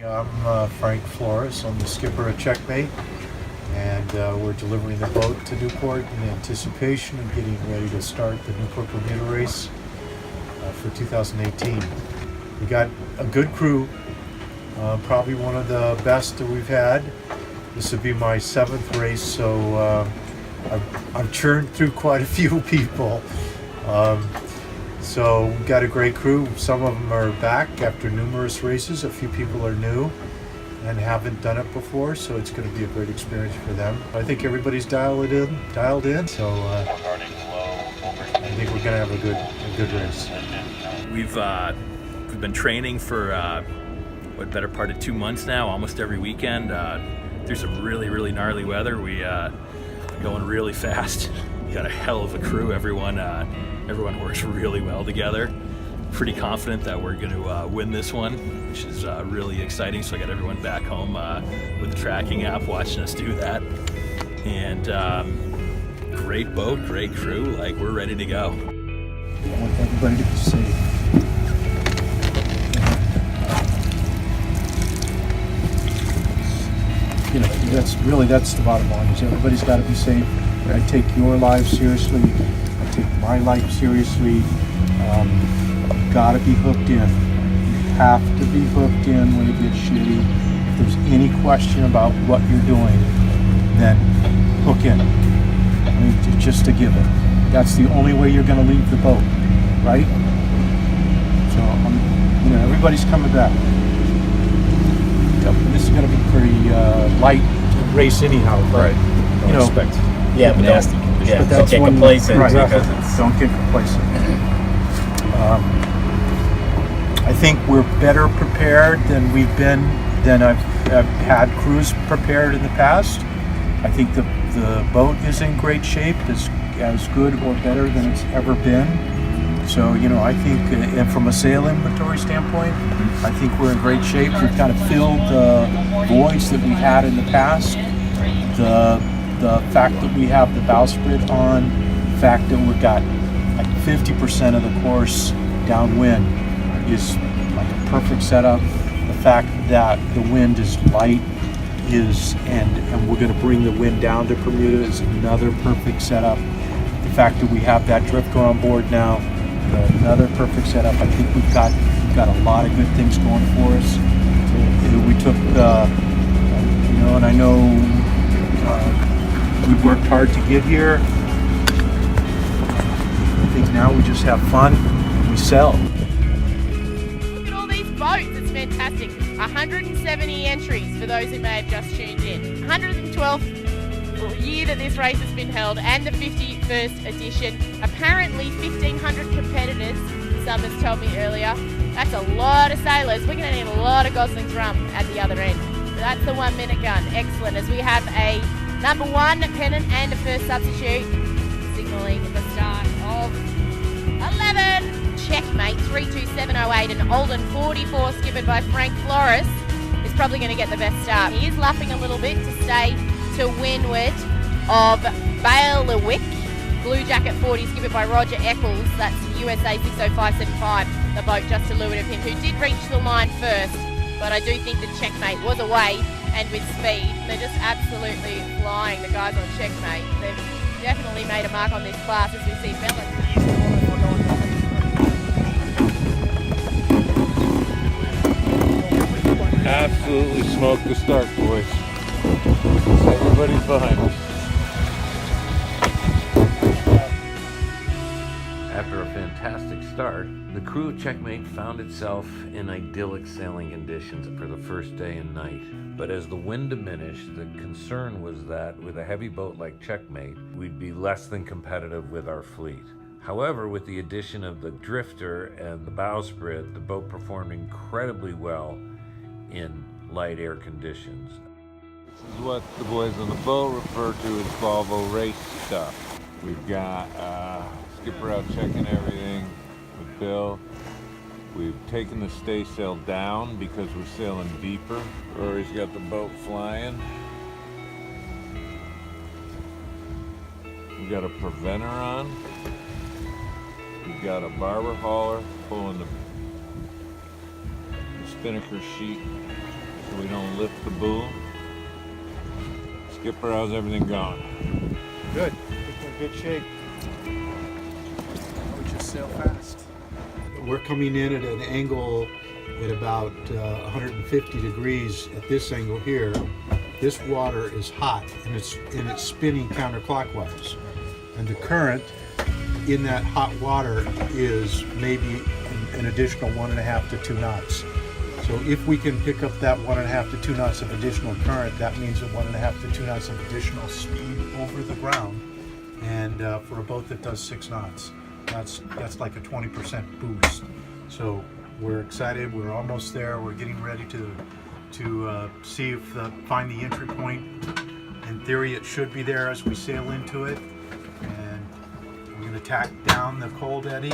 I'm Frank Flores. I'm the skipper at Checkmate, and we're delivering the boat to Newport in anticipation of getting ready to start the Newport-Bermuda race for 2018. We got a good crew, probably one of the best that we've had. This would be my 7th race, so I've churned through quite a few people. So we've got a great crew. Some of them are back after numerous races. A few people are new and haven't done it before, so it's going to be a great experience for them. I think everybody's dialed in. So I think we're going to have a good race. We've been training for better part of 2 months now, almost every weekend. Through some really gnarly weather, we going really fast. We got a hell of a crew. Everyone works really well together. Pretty confident that we're going to win this one, which is really exciting. So I got everyone back home with the tracking app watching us do that. And great boat, great crew. Like, we're ready to go. I want everybody to be safe. You know, that's the bottom line. Is everybody's got to be safe. I take your lives seriously. I take my life seriously. Got to be hooked in. You have to be hooked in when it gets shitty. If there's any question about what you're doing, then hook in. I mean, just to give it. That's the only way you're going to leave the boat, right? So, everybody's coming back. This is going to be pretty light race anyhow, but Expect but nasty conditions. Yeah, but don't get complacent because it's... Don't get complacent. I think we're better prepared than I've had crews prepared in the past. I think the boat is in great shape, as good or better than it's ever been. So, I think, and from a sail inventory standpoint, I think we're in great shape. We've kind of filled the voids that we had in the past. The fact that we have the bowsprit on, the fact that we've got like 50% of the course downwind is like a perfect setup. The fact that the wind is light and we're going to bring the wind down to Bermuda is another perfect setup. The fact that we have that drifter on board now, another perfect setup. I think we've got a lot of good things going for us. We took, and I know we worked hard to get here. I think now we just have fun and we sell. Look at all these boats, it's fantastic. 170 entries for those who may have just tuned in. 112th year that this race has been held and the 51st edition. Apparently 1,500 competitors, Summers told me earlier. That's a lot of sailors. We're going to need a lot of Gosling's rum at the other end. So that's the 1 minute gun. Excellent. As we have a number 1 pennant and a first substitute, signalling the start of 11. Checkmate 32708, an Olden 44 skippered by Frank Flores, is probably going to get the best start. He is luffing a little bit to stay to windward of Bailiwick. Blue Jacket 40 skippered by Roger Eccles. That's USA 60575, the boat just to leeward of him, who did reach the line first. But I do think that Checkmate was away and with speed. They're just absolutely flying, the guys on Checkmate. They've definitely made a mark on this class, as we see Mellon. Absolutely smoked the start, boys. Everybody's behind us. After a fantastic start, the crew of Checkmate found itself in idyllic sailing conditions for the first day and night. But as the wind diminished, the concern was that with a heavy boat like Checkmate, we'd be less than competitive with our fleet. However, with the addition of the drifter and the bowsprit, the boat performed incredibly well in light air conditions. This is what the boys on the boat refer to as Volvo race stuff. We've got skipper out checking everything with Bill. We've taken the staysail down because we're sailing deeper. Rory's got the boat flying. We've got a preventer on. We've got a barber hauler pulling the spinnaker sheet so we don't lift the boom. Skipper, how's everything going? Good. I think we're in good shape. We just sail fast. We're coming in at an angle at about 150 degrees at this angle here. This water is hot and it's spinning counterclockwise. And the current in that hot water is maybe an additional 1.5 to 2 knots. So if we can pick up that 1.5 to 2 knots of additional current, that means that 1.5 to 2 knots of additional speed over the ground. And for a boat that does 6 knots, that's like a 20% boost. So we're excited. We're almost there. We're getting ready to see if find the entry point. In theory, it should be there as we sail into it. And we're going to tack down the cold eddy,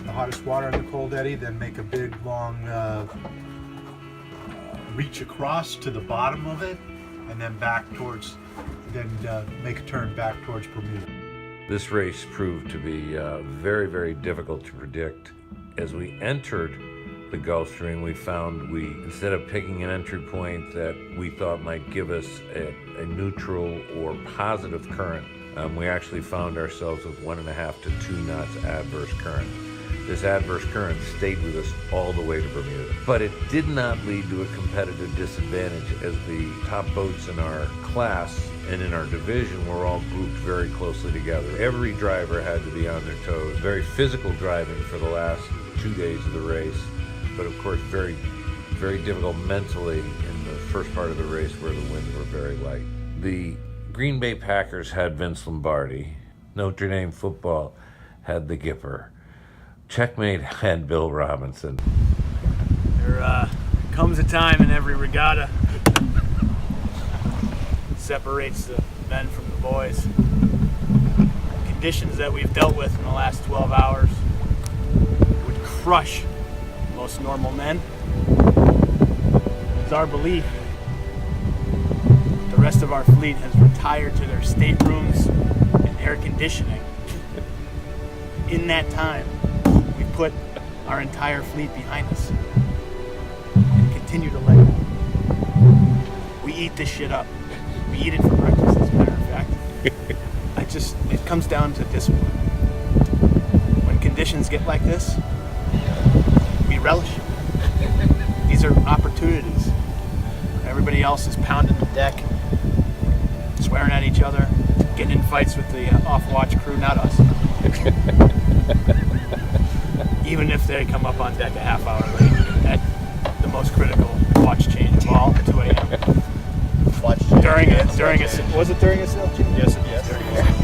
the hottest water in the cold eddy, then make a big long reach across to the bottom of it, and then back towards, make a turn back towards Bermuda. This race proved to be very, very difficult to predict. As we entered the Gulf Stream, we found instead of picking an entry point that we thought might give us a neutral or positive current, we actually found ourselves with 1.5 to 2 knots adverse current. This adverse current stayed with us all the way to Bermuda. But it did not lead to a competitive disadvantage, as the top boats in our class and in our division were all grouped very closely together. Every driver had to be on their toes. Very physical driving for the last 2 days of the race, but of course very, very difficult mentally in the first part of the race where the winds were very light. The Green Bay Packers had Vince Lombardi. Notre Dame football had the Gipper. Checkmate had Bill Robinson. There comes a time in every regatta that separates the men from the boys. Conditions that we've dealt with in the last 12 hours would crush most normal men. It's our belief the rest of our fleet has retired to their staterooms and air conditioning. In that time, we put our entire fleet behind us and continue to let go. We eat this shit up. We eat it for breakfast, as a matter of fact. It comes down to discipline. When conditions get like this, we relish it. These are opportunities. Everybody else is pounding the deck, swearing at each other, getting in fights with the off-watch crew, not us. Even if they come up on deck a half hour late at the most critical watch change of all, 2 a.m. Watch change. Was it during a sail change? Yes, it is. During a sail.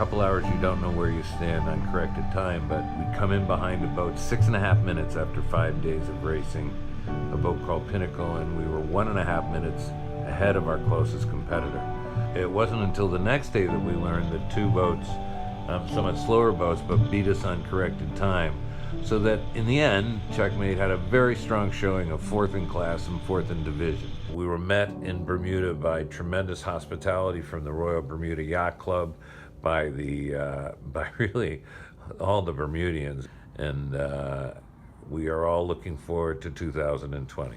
couple hours you don't know where you stand on corrected time, but we come in behind a boat 6.5 minutes after 5 days of racing, a boat called Pinnacle, and we were 1.5 minutes ahead of our closest competitor. It wasn't until the next day that we learned that two boats, somewhat slower boats, but beat us on corrected time. So that in the end, Checkmate had a very strong showing of 4th in class and 4th in division. We were met in Bermuda by tremendous hospitality from the Royal Bermuda Yacht Club, by really all the Bermudians, and we are all looking forward to 2020.